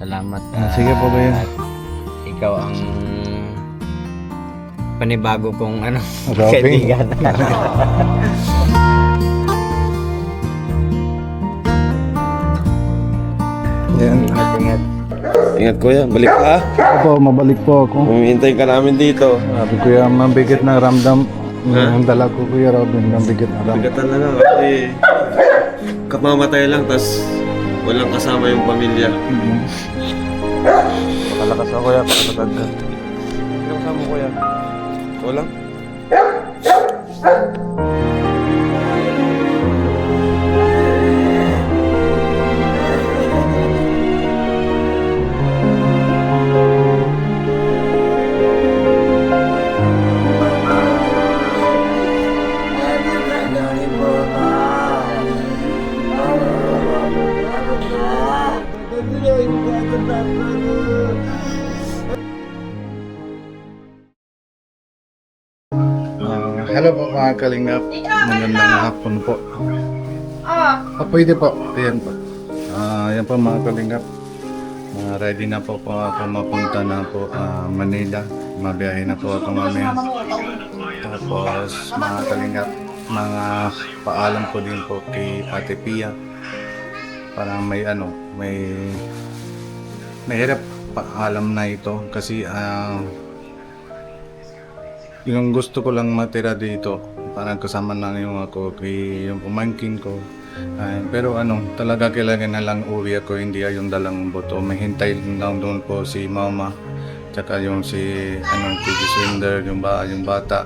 Salamat. Sige po kayo. At ikaw ang panibago kong Robin. kaibigan. Yan. Ingat. Ingat kuya, balik ka ha. Opo, mabalik po ako. Humihintay ka namin dito. Sabi kuya, mabigat na ramdam. Ang dala ko kuya Robin, mabigat na ramdam. Bigat talaga kasi kamamatay lang tas walang kasama yung pamilya. Pakalakas ako kuya, pakatagad ka. Sino kasama kuya? Ikaw lang? Hello po mga kalingap. Magandang hapon po. Pwede po. Ayan po. Ayan po mga kalingap. Ready na po ako mapunta na po Manila. Mabiyahe na po ako mamaya. Tapos mga kalingap, mga paalam ko din po kay Ate Pia. Para may mahirap paalam na ito kasi yung gusto ko lang matira dito, parang kasama na yung ako, yung pamangkin ko. Pero talaga kailangan na lang uwi ako, hindi yung dalang buto. May hintay lang doon po si mama, tsaka yung si Titi Swinder, yung bata,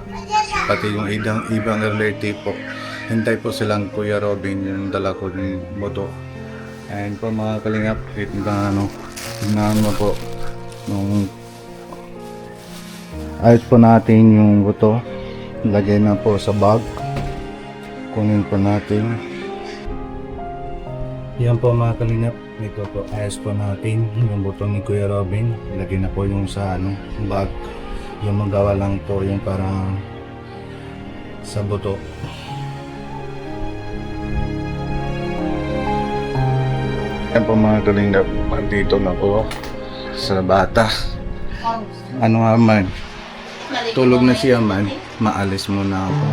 pati yung ibang relative po. Hintay po silang Kuya Robin, yung dala ko yung buto. And po mga kalingap, tignan mo po nung ayos po natin yung buto, lagay na po sa bag, kunin po natin. Yan po mga kalingap, ito po ayos po natin yung buto ni Kuya Robin, lagay na po yung sa bag, yung magawa lang po yung parang sa buto. Yan po mga kalingap, dito na po sa bata. Ano nga man, tulog na siya man, maalis muna ako.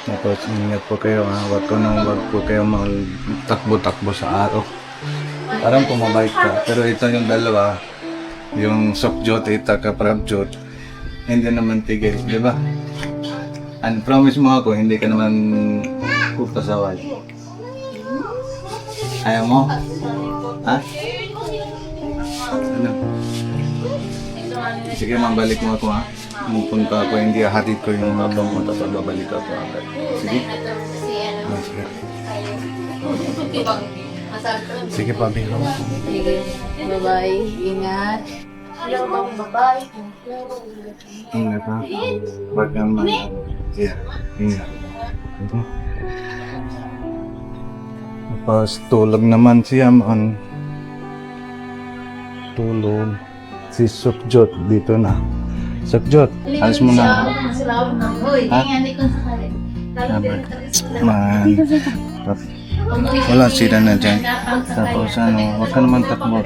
Tapos ingat po kayo ha, wag po kayo magtakbo-takbo sa araw. Parang pumabike ka, pero ito yung dalawa, yung Sokjot at Kaprabjot, hindi naman tigil, di ba? And promise mo ako, hindi ka naman pupasaway. Ayaw mo? Ha? Ano? Sige, mabalik mo ako ha. Pupunta ako, hindi hatid ko yung abang mo, tapos babalik ako agad. Sige? Sige. Sige, pabili ko. Sige. Bye-bye. Ingat. Bye-bye. Ingat ha. Wag kang yeah, ingat. Tapos tulog naman siya man. Tulog. Si Sukjot dito na. Sukjot, alis mo na. Ha? Man. Wala sila na dyan. Tapos wag ka naman takbo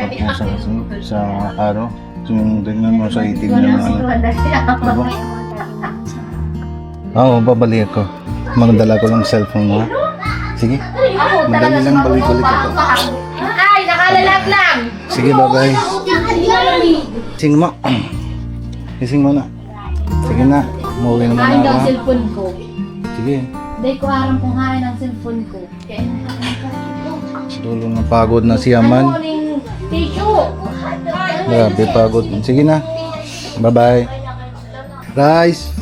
sa araw. Yung tingnan mo sa itim na diba? Oo, babalik ako. Magdala ko lang cellphone mo. Sige. Madali lang balik-balik ako. Ay, nakalalat lang. Sige, bye-bye. Ising mo. Ising mo na. Sige na. Umuwi naman Hain daw ako. cellphone ko. Sige. Dahil ko aram kung hain ang cellphone ko. Kaya Dulo na pagod na siya man. morning, tissue. Grabe pagod. Sige na. Bye-bye. Rice.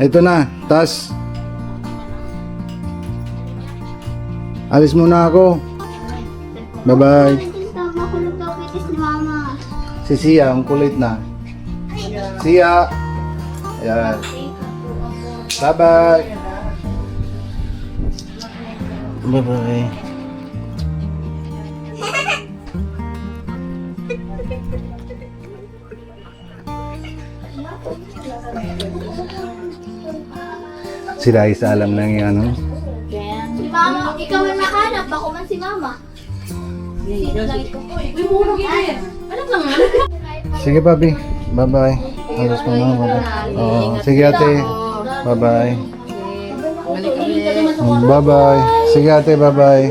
Ito na. Tas. Alis muna ako. Bye-bye. Si Sia, ang kulit na. Sia. Ayan. Bye-bye. Bye-bye. Si Raisa alam na yung ano. Si Mama, ikaw ang nakahanap. Ako man si si Mama. Sino lang ito? Uy, murong yan. Ano lang nga? Sige, Papi. Bye-bye. Alas mo na. Bye-bye. Oo. Sige, ate. Bye-bye. Bye-bye. Sige, ate. Bye-bye.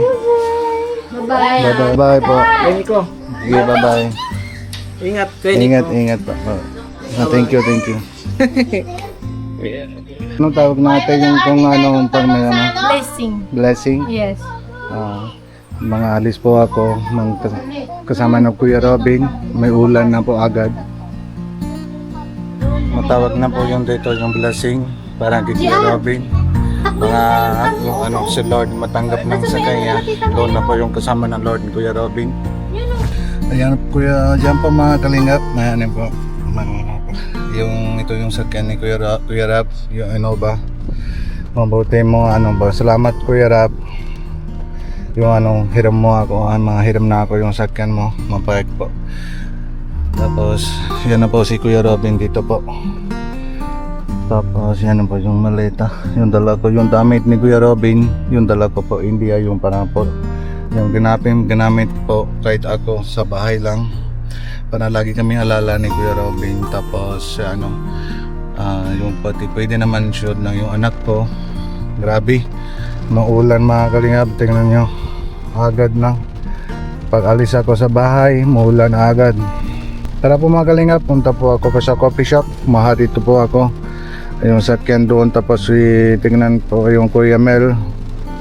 Bye-bye. Bye-bye. Bye po. Nico, Sige, bye-bye. ingat. Ingat, ingat pa. Thank you, thank you. Anong tawag natin yung kung ano pag may ano? Blessing. Blessing? Yes. Mga alis po ako kasama ng Kuya Robin. May ulan na po agad. Matawag na po yung dito yung blessing para kay Kuya Robin. Mga yung ano si Lord matanggap ng sakay niya. Doon na po yung kasama ng Lord ni Kuya Robin. Ayan Kuya, dyan po mga kalingap. Ano po, yung ito yung sakyan ni Kuya Rab, yung Innova. Mabuti mo ano ba. Salamat Kuya Rab. Yung ano, hiram mo ako, mga hiram na ako yung sakyan mo, mapayag po. Tapos, yan na po si Kuya Robin dito po. Tapos, yan na po yung maleta. Yung dala ko, yung damit ni Kuya Robin, yung dala ko po, India, yung parang po. Yung ginamit po, kahit ako sa bahay lang. Para lagi kami alala ni Kuya Robin. Tapos, ano, yung pati, pwede naman shoot ng yung anak ko. Grabe. Maulan mga kalingap, tingnan nyo agad na pag alis ako sa bahay, maulan agad. Tara po mga kalingap, punta po ako sa coffee shop, dito po ako yung sakyan doon, tapos tingnan po yung Kuya Mel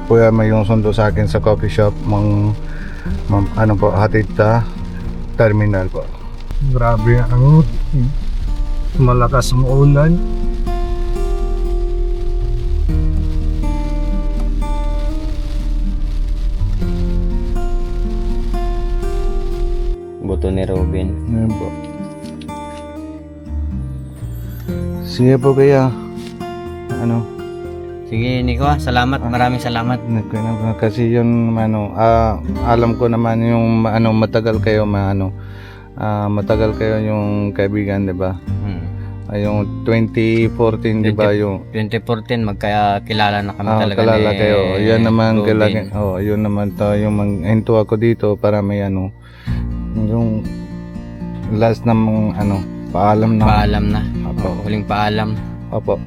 may yung sundo sa akin sa coffee shop ano po, hatid sa terminal po. Grabe ang malakas ang ulan. Buto ni Robin. Ayan po. Sige po kaya. Ano? Sige Nico, salamat. Maraming salamat. Kasi yun ano, alam ko naman yung ano matagal kayo matagal kayo yung kaibigan, 'di ba? Yung 2014, 'di ba yung 2014 magkakilala na kami talaga kalala ni kayo. Yan naman Robin. yun naman to yung hinto ako dito para may ano yung last na ano paalam na. Paalam na. Opo. Huling paalam. Opo.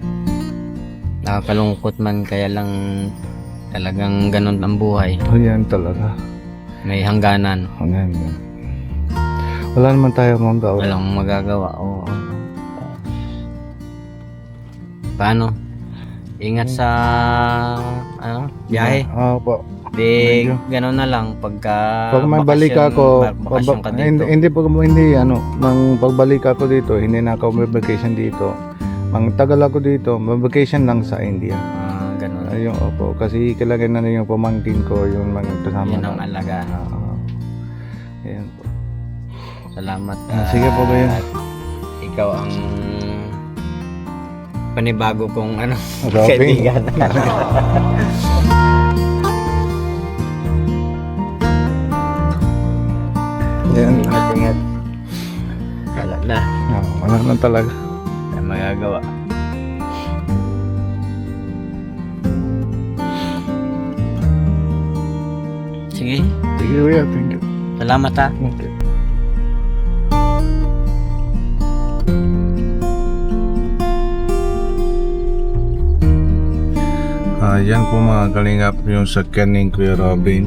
Nakakalungkot man kaya lang talagang ganun ang buhay. Yan talaga. May hangganan. Yan. Wala naman tayo mong gawin. Walang magagawa. Oo. Paano? Ingat sa biyahe. Opo. Di Medyo. gano'n na lang pagka Pag may balik ako, bakasyon ka dito. hindi nang pagbalik ako dito, hindi na ako may vacation dito. Ang tagal ako dito, may vacation lang sa India. Gano'n. Ayun, opo, kasi kailangan na yung pamangkin ko, yung mga kasama Yan ang alaga. Ayan po. Salamat. Sige po kayo. At ikaw ang panibago kong Robin. kaibigan. Ayan. Ingat. Wala na. Wala na talaga. Ay magagawa. Sige. Sige kuya, thank you. Salamat ha. Okay. Yan po mga kalingap yung sakyan ni Kuya Robin.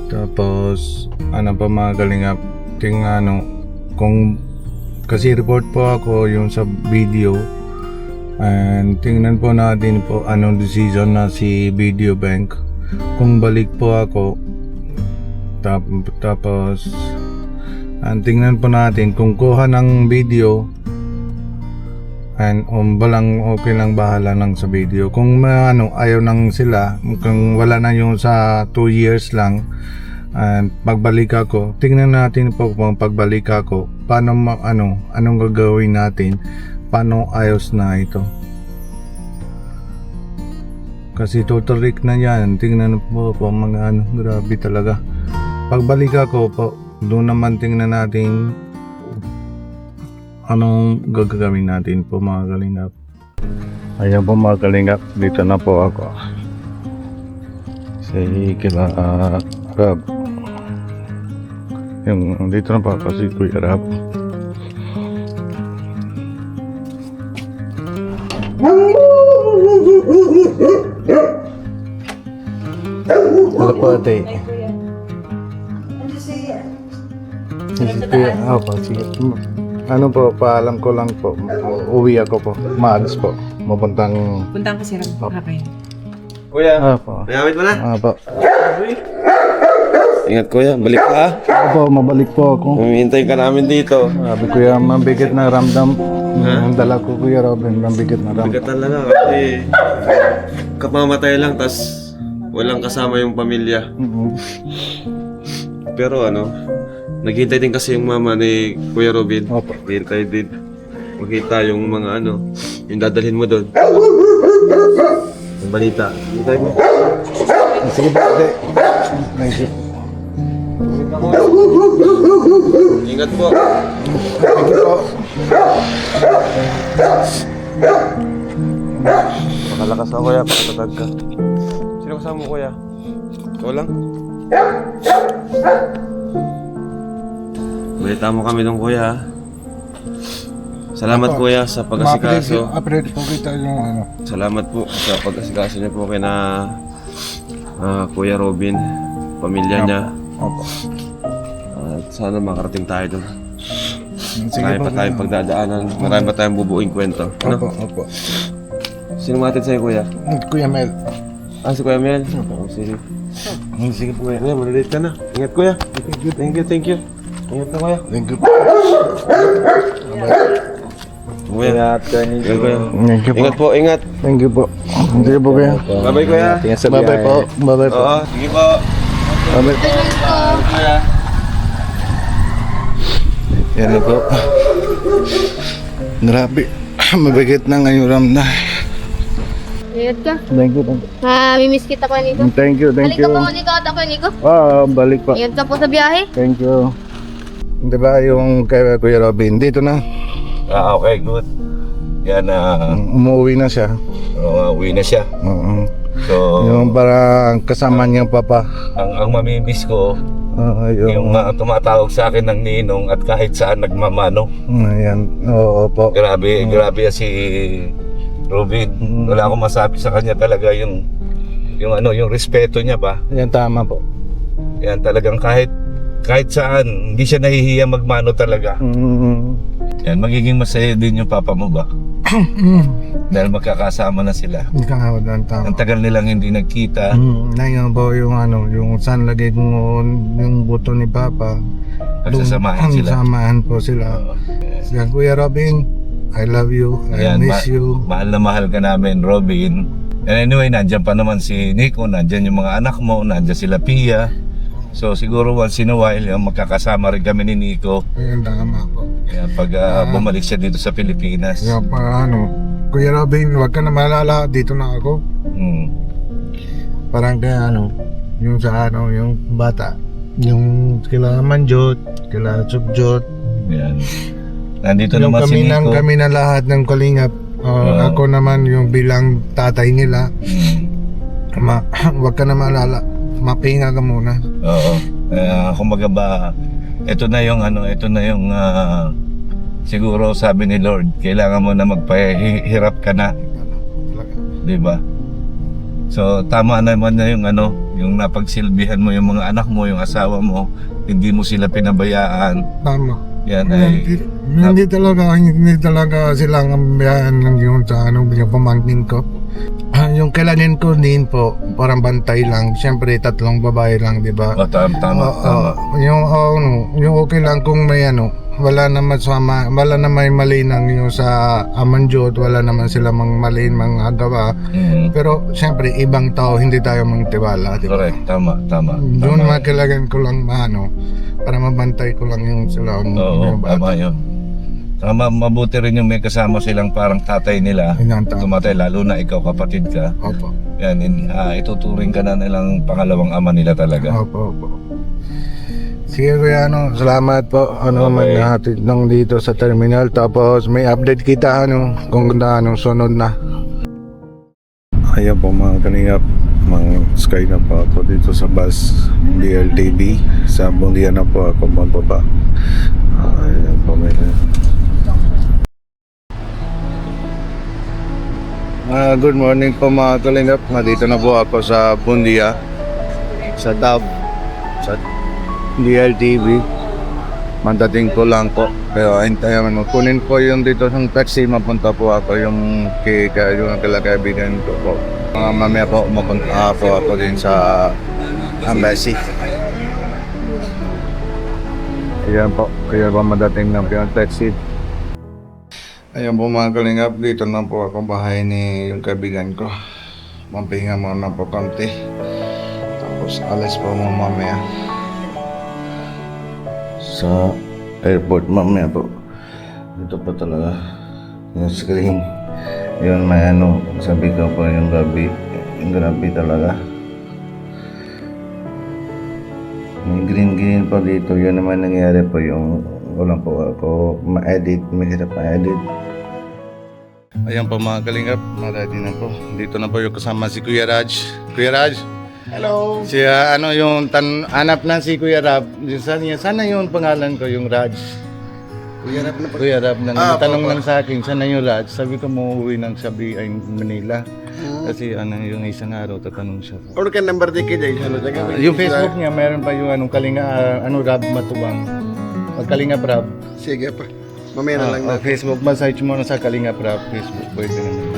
Tapos ano pa mga kalingap, kung kasi report po ako yung sa video, and tingnan po natin po anong decision na si Video Bank kung balik po ako. Tapos tingnan po natin kung kuha ng video and balang okay lang, bahala lang sa video. Kung ayaw nang sila, kung wala na yung sa 2 years lang, and pagbalik ako, tingnan natin po kung pagbalik ako paano anong gagawin natin, paano ayos na ito. Kasi total wreck na yan. Tingnan po mga grabe talaga. Pagbalik ako po, doon naman tingnan natin anong gagawin natin po mga kalingap. Ayan po mga kalingap, dito na po ako Si kila Rab. Yung dito na pa kasi Kuya Rab. Wala po ate. Sige, po, sige. Ano po, paalam ko lang po. Uwi ako po. Maalis po. Mapuntang... Puntang kasi rin. Okay. Kuya, po. mayamit mo na. Po. Ingat kuya, balik ka ha. Po, mabalik po ako. Humihintay ka namin dito. Sabi kuya, mabigat na ramdam. Ang dala ko Kuya Robin, mabigat na ramdam. Bigat talaga kasi kamamatay lang tas walang kasama yung pamilya. Pero ano, naghihintay din kasi yung mama ni Kuya Robin. Opo. Naghihintay din. Makita yung mga ano, yung dadalhin mo doon. Yung balita. Hintay mo. Sige po, ate. Thank you. Ingat po. Thank you po. Makalakas ako kuya, pakatatag ka. Sino kasama mo kuya? Ikaw lang? Balita mo kami nung kuya. Salamat kuya sa pag-asikaso. Upgrade po kita yung ano. Salamat po sa pag-asikaso niyo po kay na Kuya Robin, pamilya niya. Opo. At sana makarating tayo doon. Sige Marami po. pa tayong pagdadaanan, marami pa tayong bubuing kwento. Ano? Opo, opo. Sino matid sa'yo kuya? Kuya Mel. Si Kuya Mel? Oo, sige. Sige po kuya. Kuya, malilate ka na. Ingat kuya. Thank you. Ingat ka kuya. Thank you. Kuya. Ingat kuya. Thank you po. Ingat po, ingat. Thank you po. Sige po kuya. Bye-bye kuya. Bye-bye po. Bye-bye po. Oo, sige po. Bye-bye po. Kuya. Yan na po. Grabe. Mabigat na ngayon ramda. Ayun ka. Thank you. Thank you. Mimiss kita pa nito. Thank you. Thank Balik ka you. po nito at ako nito. Balik pa. Ayun ka po sa biyahe. Thank you. Di ba yung kay Kuya Robin, dito na. Okay, good. Yan, Umuwi na siya. uwi na siya. Oo. So, Yung parang kasama niyang papa. ang mamimiss ko, yung Yung, tumatawag sa akin ng ninong at kahit saan nagmamano. ayan. Oo po. Grabe yan si Robin. Wala akong masabi sa kanya talaga yung respeto niya ba. Yan tama po. Yan talagang kahit saan, hindi siya nahihiya magmano talaga. Yan, magiging masaya din yung papa mo ba? Dahil magkakasama na sila. Ikaw, tama. Ang tagal nilang hindi nagkita. Ngayon po yung yung saan lagay mo yung buto ni Papa. Nagsasamahan sila. Samahan po sila. Yan, Kuya Robin, I love you. I Ayan, miss you. Mahal na mahal ka namin, Robin. And anyway, nandyan pa naman si Nico, nandyan yung mga anak mo, nandyan sila Pia. So siguro once in a while, magkakasama rin kami ni Nico. Yan, tama po. Kaya pag bumalik siya dito sa Pilipinas. Yan, Kuya Robin, wag ka na malala, dito na ako. Mm. Parang kaya yung sa yung bata. Yung kila Manjot, kila Subjot. Yan. Nandito Yung naman si Nico. kami na lahat ng kalingap. Ako naman yung bilang tatay nila. Wag ka na malala. Mapinga ka muna. Oo. Kumbaga ba, ito na yung siguro sabi ni Lord, kailangan mo na magpahirap ka na, 'di ba? So tama naman na yung napagsilbihan mo yung mga anak mo, yung asawa mo, hindi mo sila pinabayaan. Tama. Yan ay Hindi talaga silang ambihan ng yung sa yung pamangkin ko. Yung kailangan ko din po, parang bantay lang. Siyempre, 3 babae lang, di ba? tama. Yung okay lang kung may wala naman mali nang yung sa Amanjot, wala naman sila mali mga gawa. Pero siyempre, ibang tao, hindi tayo mangtiwala, di ba? Correct, tama. Doon kailangan ko lang para mabantay ko lang yung sila. Oo, tama yun. Tama, mabuti rin yung may kasama silang parang tatay nila. Yan, tama. Tumatay, lalo na ikaw, kapatid ka. Opo. Yan, ituturing ka na nilang pangalawang ama nila talaga. Opo. Sige kuya, salamat po. Okay. Maghahatid lang dito sa terminal. Tapos may update kita kung sunod na. Ayan po mga kaningap. Sky na po ako dito sa bus DLTV. Sa Bundia na po ako mababa. Ayan po may good morning po mga kalingap. Dito na po ako sa Bundia, sa Tab, sa DLTV. Mandating ko lang po. Pero hintayin mo. Kunin ko yung dito sa taxi. Mapunta po ako yung kaibigan ko po. Mamaya po mapunta po ako din sa embassy. Ayan po. Kaya ba madating ng yung taxi. Ayan po mga kalingap, dito na po ako bahay ni yung kaibigan ko. Mampinga muna po konti. Tapos alis po mo mamaya. Sa airport mamaya po. Dito po talaga yung screen. Yun may ano, sabi ko po yung grabe talaga. May green po dito, yun naman nangyari po yung wala po ako ma-edit, mahirap ma-edit. Ayan po mga kalingap, ready na po. Dito na po yung kasama si Kuya Raj. Kuya Raj? Hello! Siya, ano yung hanap na si Kuya Rab. Sana yung pangalan ko, yung Raj. Kuya Rab na tanong lang sa akin, sana yung Raj. Sabi ko uuwi ng sabi ay Manila. Kasi ano yung isang araw tatanong siya. Or kan number di kaya Yung Facebook niya, meron pa yung anong Kalinga, Rab Matubang. Kalinga Rab. Sige pa. Mamaya na lang na. Facebook, message mo na sa Kalinga Rab. Facebook, pwede naman.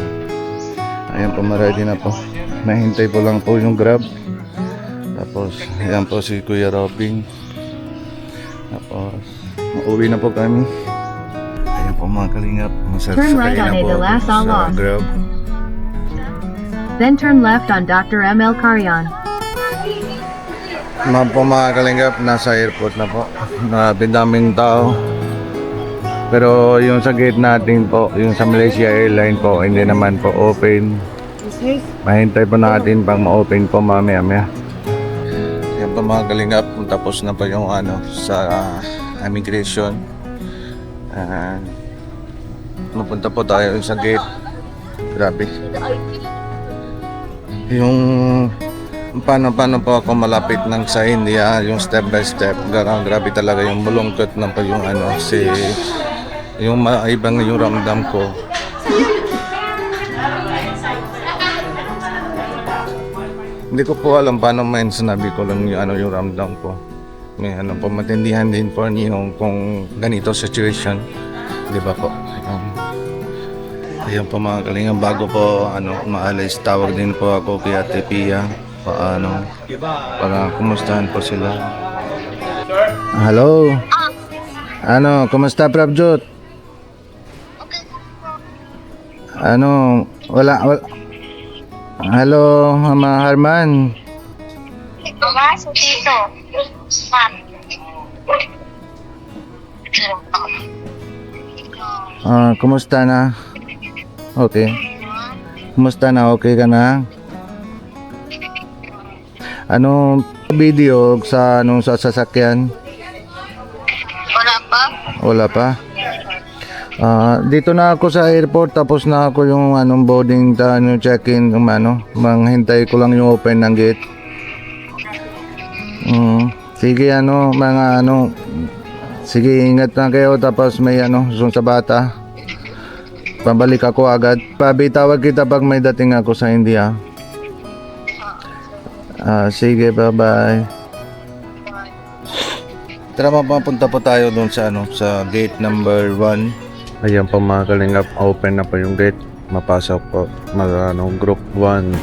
Ayan po, ready na po. Nahintay po lang po yung Grab. Tapos, ayan po si Kuya Robin. Tapos, uuwi na po kami. Ayan po mga kalingap. Turn right on Idalas sa Alas. Grab. Then turn left on Dr. M.L. Carion. Mga kalingap, nasa airport na po. Daming tao. Pero yung sa gate natin po, yung sa Malaysia Airlines po, hindi naman po open. Mahintay po natin pang ma-open po mamaya. Yan po mga kalingap, tapos na po yung ano sa immigration. Mapunta po tayo sa gate. Grabe. Yung paano po ako malapit ng sa India, yung step by step. Grabe talaga yung bulungkot na po yung ano yung maibang yung ramdam ko. Hindi ko po alam paano man sinabi ko lang yung yung ramdam ko. May po matindihan din po niyo kung ganito situation, di ba po? Ayan po mga kalingap, bago po maalis, tawag din po ako kay Ate Pia para kumustahan po sila. Hello. Kumusta Prabjot? Wala. Hello, Mama Harman. Pumasok dito. Kumusta na? Okay. Kumusta na? Okay ka na? Video sa sa sasakyan? Wala pa? Wala pa? Dito na ako sa airport, tapos na ako yung boarding check-in, manghintay ko lang yung open ng gate. Sige sige ingat na kayo, tapos may sa bata. Pabalik ako agad. Pabitawag kita pag may dating ako sa India. Sige, bye-bye. Tara, mapunta po tayo doon sa sa gate number 1. Ayan po mga kalingap, open na po yung gate. Mapasok po group 1.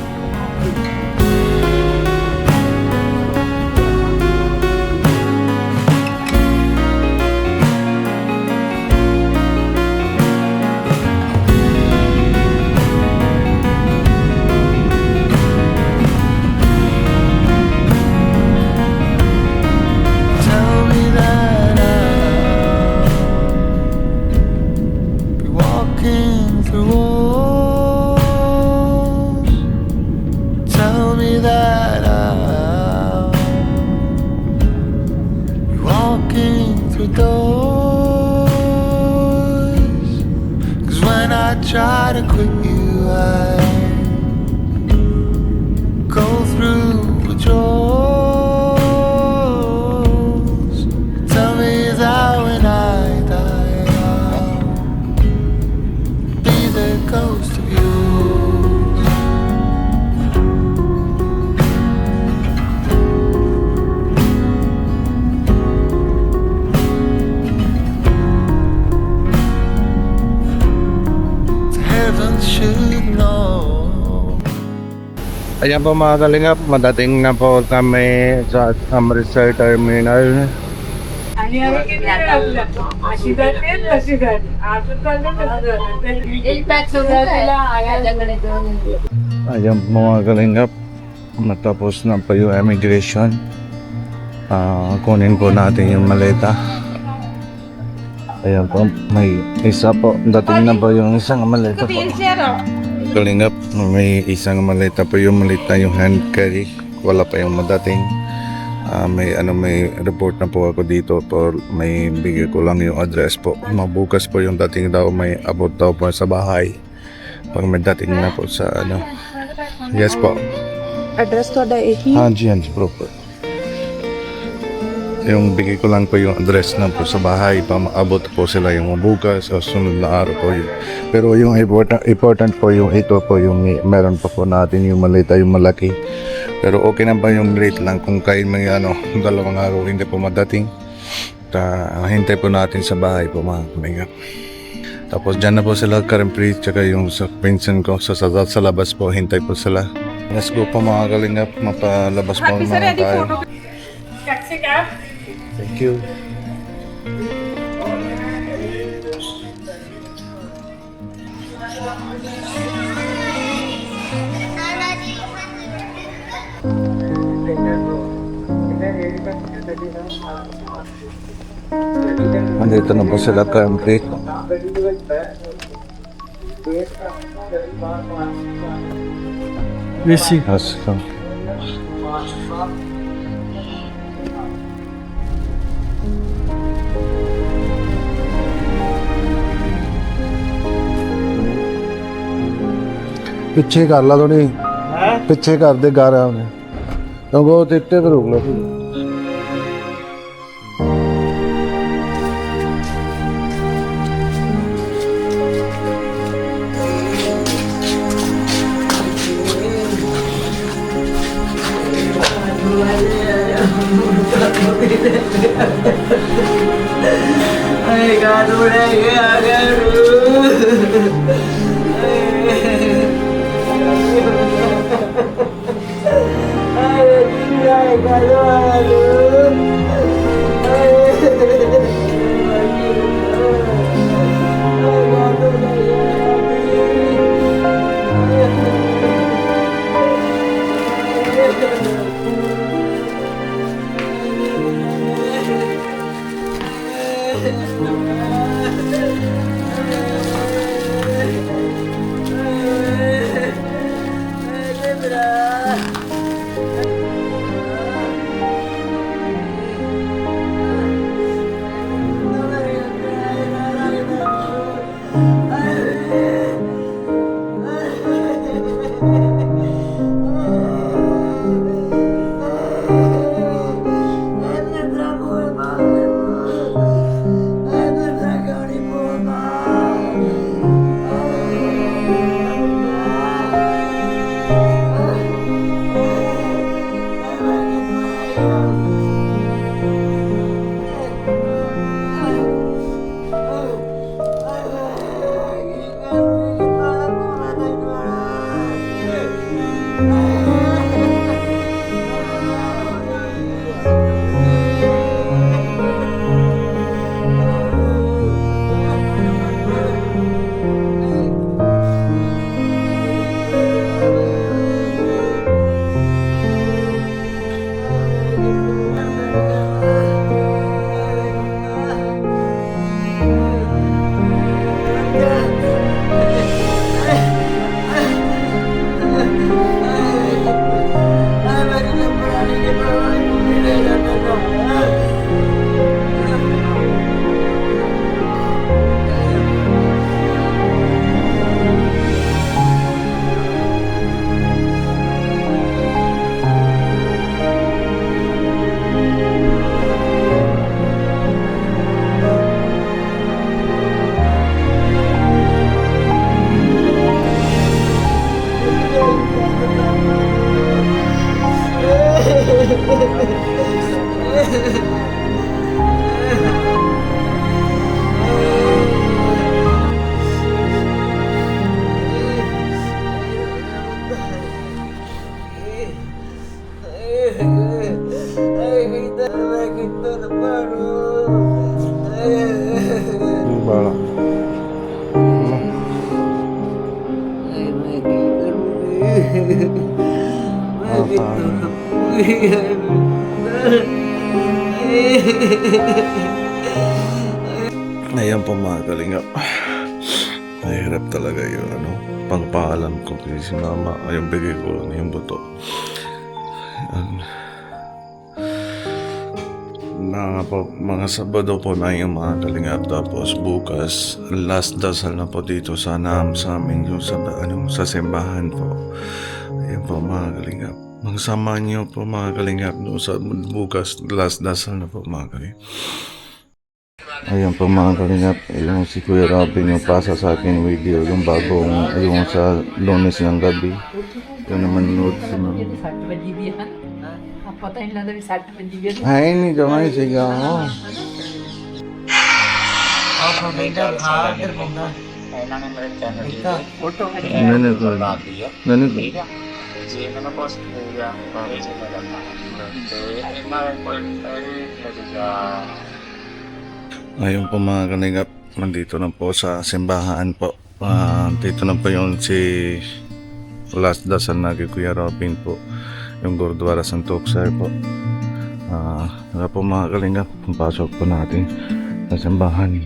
Try to quit you, I go Ayan po mga kalingap, madating na po kami sa Amritsar Terminal. Ayan po mga kalingap, matapos na po yung immigration. Kunin po natin yung maleta. Ayan po, may isa po, dating na po yung isang maleta po. Kalingap, may isang maleta po yung maleta yung hand carry. Wala pa yung madating. May report na po ako dito po. May bigay ko lang yung address po. Mabukas po yung dating daw. May abot daw po sa bahay. Pag may dating na po sa ano. Yes po. Address ਤੁਹਾਡਾ ਇਹੀ Hanji proper. Yung bigay ko lang po yung address na po sa bahay pa maabot po sila yung mabukas o sunod na araw po yun. Pero yung important po yung ito po yung meron pa po natin yung malita yung malaki. Pero okay na ba yung rate lang kung kain may dalawang araw hindi po madating. Hintay po natin sa bahay po mga kamingap. Tapos dyan na po sila Karimpri tsaka yung sa pinsan ko sa labas po hintay po sila. Let's go po mga kalingap, mapalabas po mga tayo. Thank you. Andito na po sila Karimpri. Yes, ਪਿੱਛੇ ਕਰ ਲਾ ਥੋੜੀ ਪਿੱਛੇ ਕਰ ਦੇ ਗਾ ਰਿਹਾ ਉਹਨੇ ਕਿਉਂਕਿ ਉਹ ਤੇ ਇੱਟੇ ਤੇ ਰੁਕ ਲਾ Ayan po mga kalingap. Mahirap talaga yung pangpaalam ko kay si mama. Ayun, bigay ko lang yung buto. Ayan. Mga Sabado po na yung mga kalingap. Tapos bukas, last dasal na po dito sa amin yung sa simbahan po. Ayan po mga kalingap. Magsama niyo po mga kalingap no, sa bukas, last dasal na po mga kalingap. Ayan po mga kalingap, yung si Kuya Robin yung pasa sa akin video, yung bagong, yung sa Lunes ng gabi. Yung naman nood si mama. Ay, hindi ka nga sigaw mo. Nanit ko. Nanit ko. Ayun po mga kalingap, nandito na po sa simbahan po. Dito na po yung si last dasal na kay Kuya Robin po, yung Gurdwara Santoksar po. Tara po mga kalingap, pasok po natin sa simbahan.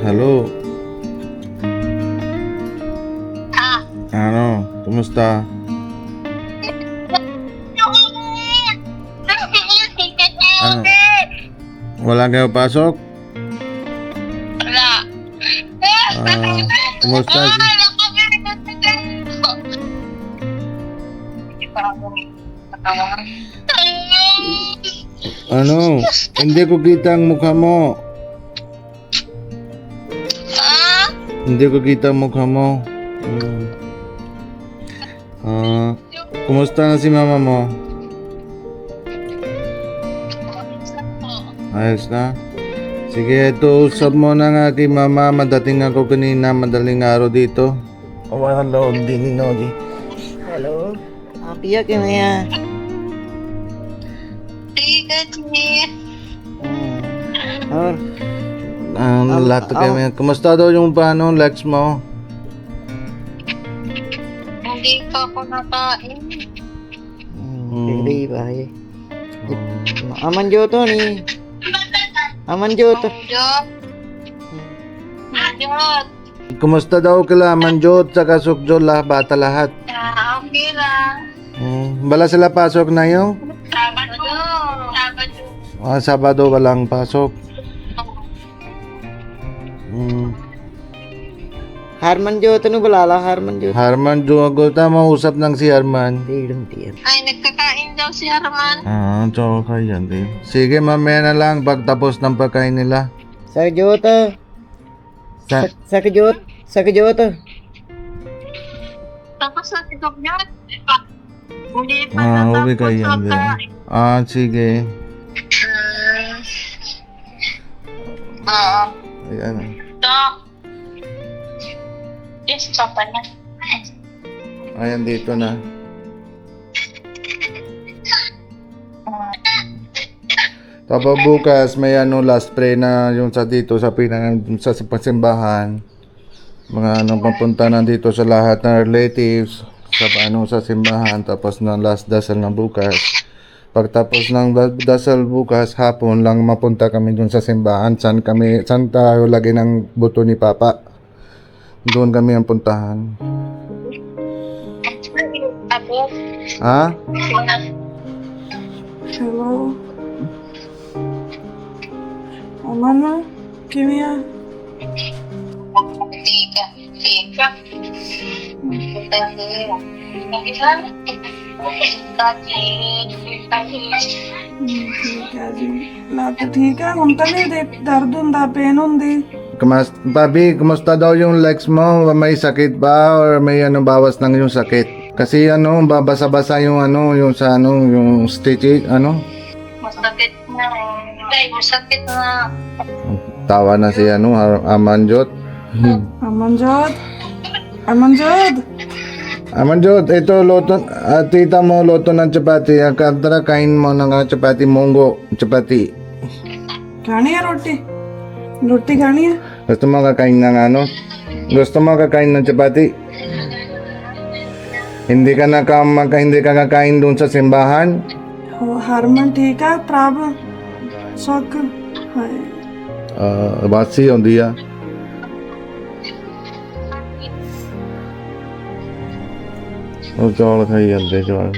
Hello. Ano? Kumusta? Ano? Wala kayo pasok? Wala. Kumusta? Ano? Hindi ko kita ang mukha mo. Hindi ko kita ang mukha mo. Kumusta na si mama mo? Ayos na? Sige, ito usap mo na nga kay mama. Madating ako kanina, madaling araw dito. Hello, din Nogi. Hello. Piyak yun ya. Lahat kayo. Kumusta daw yung legs mo? Hindi pa ako nakain. Hindi ba eh. Aman Joto ni. Aman Joto. Jot. Jot. Kumusta daw kila Manjot sa Sukjol bata lahat? Okay lang. Bala sila pasok na yung? Sabado. Sabado. Sabado walang pasok. Harman Joto no balala Harman Joto. Harman Jogo, mausap ng si Harman. Ay, nagkakain daw si Harman. So kaya din. Sige, mamaya na lang pagtapos ng pagkain nila. Sa Joto. Sa Joto. Sa Joto. Tapos na si Dognat. Hindi pa Uwi natapos kayo din. magkain. Sige. Oo. Ayan. Ito. Yes, papa na. Ayan, dito na. Tapos bukas may last pray na yung sa dito sa pasimbahan. Mga papunta na dito sa lahat ng relatives sa simbahan, tapos na last dasal ng bukas. Pagtapos ng dasal bukas hapon lang mapunta kami dun sa simbahan. Saan tayo lagay ng buto ni Papa. Doon kami ang puntahan. Ako. Ha? Hello. Mama, come here. Tika. Tika. Tika. ਠੀਕ ਹੈ ਜੀ। ਲੱਤ ਠੀਕ ਹੈ ਹੁਣ ਤਾਂ ਨਹੀਂ ਦਰਦ ਹੁੰਦਾ, ਪੇਨ ਹੁੰਦੀ? Papi, kumusta daw yung legs mo? May sakit ba or may bawas lang yung sakit? Kasi babasa-basa yung yung sa yung stitch, Masakit na. Ay, masakit na. Tawa na si Amanjot. Amanjot? Amanjot? Amanjot, ito loto, tita mo loto ng chapati. Tara, kain mo ng chapati, munggo, chapati. ਖਾਣੀ ਹੈ ਰੋਟੀ? ਰੋਟੀ ਖਾਣੀ ਹੈ? Gusto mo kakain ng Gusto mo kakain ng chapati? Hindi ka kakain dun sa simbahan? ਹਰਮਨ ਠੀਕ ਆ? ਪ੍ਰਭ ਸੁੱਖ? ਹਾਏ ਬਾਸੀ ਆਉਂਦੀ ਆ। ਉਹ ਚੌਲ ਖਾਈ ਜਾਂਦੇ ਚੌਲ